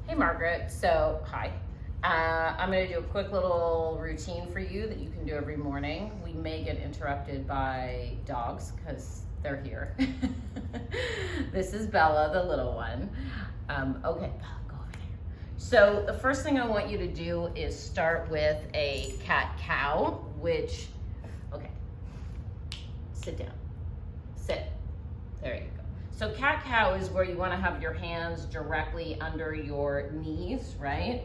Hey Margaret, so hi. I'm gonna do a quick little routine for you that you can do every morning. We may get interrupted by dogs because they're here. This is Bella, the little one. Okay, Bella, go over there. So the first thing I want you to do is start with a cat-cow, which, okay, sit down, sit, there you go. So cat-cow is where you want to have your hands directly under your knees, right?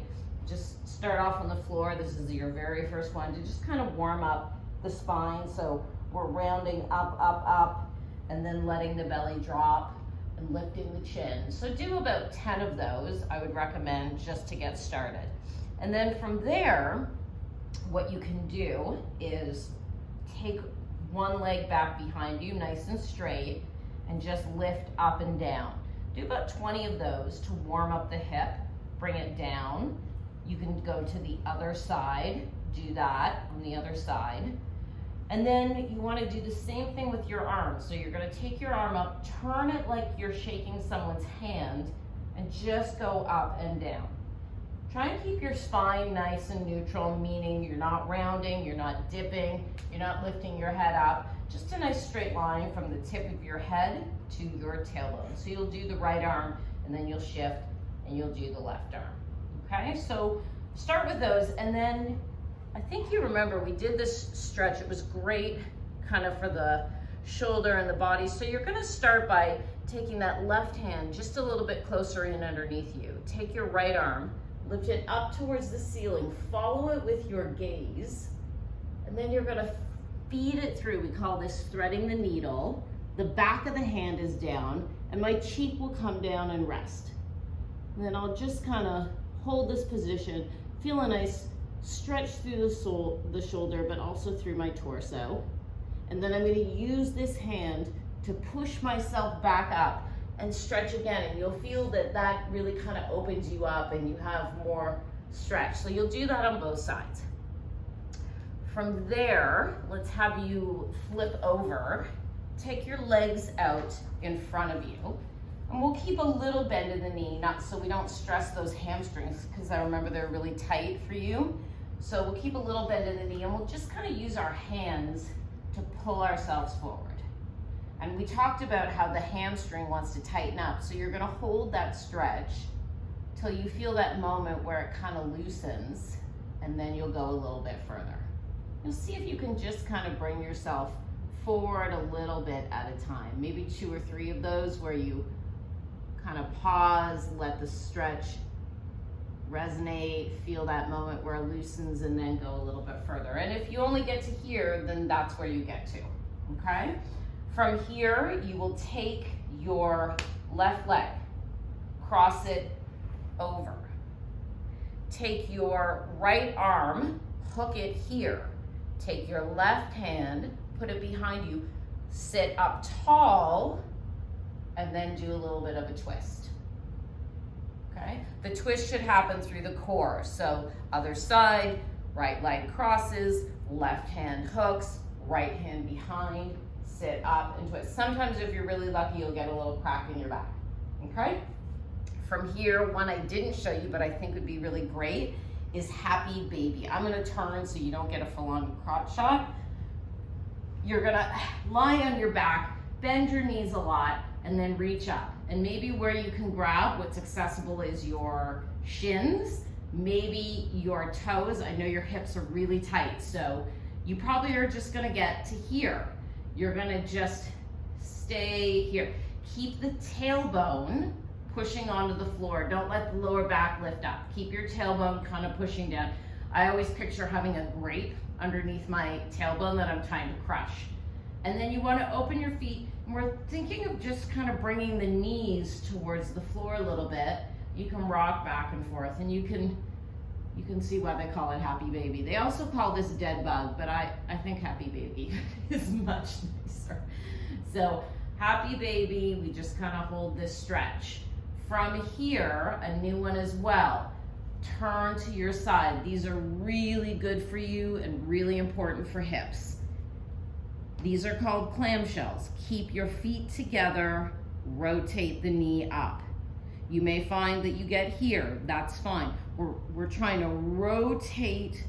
Just start off on the floor. This is your very first one to just kind of warm up the spine. So we're rounding up, and then letting the belly drop and lifting the chin. So do about 10 of those, I would recommend, just to get started. And then from there, what you can do is take one leg back behind you, nice and straight, and just lift up and down. Do about 20 of those to warm up the hip, bring it down. You can go to the other side, do that on the other side. And then you want to do the same thing with your arms. So you're going to take your arm up, turn it like you're shaking someone's hand, and just go up and down. Try and keep your spine nice and neutral, meaning you're not rounding, you're not dipping, you're not lifting your head up. Just a nice straight line from the tip of your head to your tailbone. So you'll do the right arm, and then you'll shift, and you'll do the left arm. Okay, so start with those, and then I think you remember we did this stretch. It was great kind of for the shoulder and the body. So you're gonna start by taking that left hand just a little bit closer in underneath you. Take your right arm, lift it up towards the ceiling, follow it with your gaze, and then you're gonna feed it through. We call this threading the needle. The back of the hand is down, and my cheek will come down and rest. And then I'll just kind of hold this position, feel a nice stretch through the shoulder, but also through my torso. And then I'm going to use this hand to push myself back up and stretch again, and you'll feel that that really kind of opens you up and you have more stretch. So you'll do that on both sides. From there, let's have you flip over, take your legs out in front of you, and we'll keep a little bend in the knee, not so we don't stress those hamstrings, because I remember they're really tight for you. So we'll keep a little bend in the knee, and we'll just kind of use our hands to pull ourselves forward. And we talked about how the hamstring wants to tighten up, so you're gonna hold that stretch till you feel that moment where it kind of loosens, and then you'll go a little bit further. You'll see if you can just kind of bring yourself forward a little bit at a time. Maybe 2 or 3 of those where you kind of pause, let the stretch resonate, feel that moment where it loosens, and then go a little bit further. And if you only get to here, then that's where you get to, okay? From here, you will take your left leg, cross it over. Take your right arm, hook it here. Take your left hand, put it behind you, sit up tall, and then do a little bit of a twist. Okay? The twist should happen through the core. So other side, right leg crosses, left hand hooks, right hand behind, sit up and twist. Sometimes if you're really lucky, you'll get a little crack in your back. Okay? From here, one I didn't show you, but I think would be really great, is happy baby. I'm gonna turn so you don't get a full-on crotch shot. You're gonna lie on your back, bend your knees a lot, and then reach up. And maybe where you can grab, what's accessible is your shins, maybe your toes. I know your hips are really tight, so you probably are just gonna get to here. You're gonna just stay here. Keep the tailbone pushing onto the floor. Don't let the lower back lift up. Keep your tailbone kind of pushing down. I always picture having a grape underneath my tailbone that I'm trying to crush. And then you want to open your feet, and we're thinking of just kind of bringing the knees towards the floor a little bit. You can rock back and forth, and you can see why they call it happy baby. They also call this dead bug, but I think happy baby is much nicer. So happy baby, we just kind of hold this stretch. From here, a new one as well. Turn to your side. These are really good for you and really important for hips. These are called clamshells. Keep your feet together, rotate the knee up. You may find that you get here, that's fine. We're trying to rotate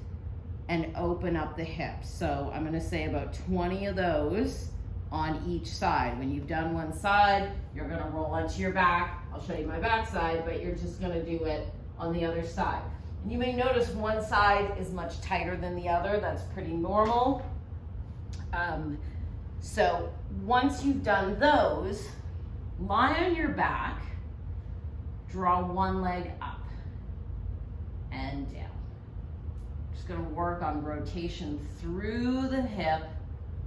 and open up the hips. So I'm gonna say about 20 of those on each side. When you've done one side, you're gonna roll onto your back. I'll show you my back side, but you're just gonna do it on the other side. And you may notice one side is much tighter than the other. That's pretty normal. So once you've done those, lie on your back, draw one leg up and down. Just gonna work on rotation through the hip,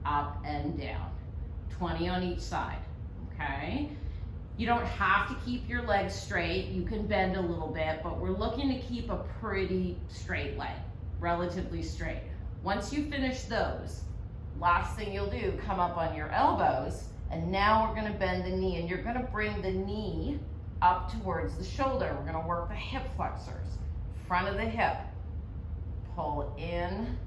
up and down. 20 on each side, okay? You don't have to keep your legs straight. You can bend a little bit, but we're looking to keep a pretty straight leg, relatively straight. Once you finish those, last thing you'll do, come up on your elbows, and now we're gonna bend the knee, and you're gonna bring the knee up towards the shoulder. We're gonna work the hip flexors, front of the hip, pull in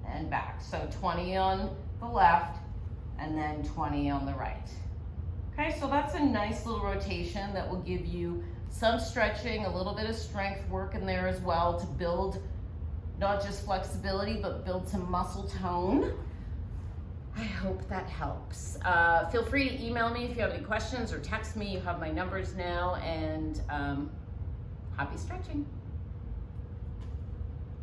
and back. So 20 on the left, and then 20 on the right. Okay, so that's a nice little rotation that will give you some stretching, a little bit of strength work in there as well to build not just flexibility, but build some muscle tone. I hope that helps. Feel free to email me if you have any questions or text me. You have my numbers now, and happy stretching.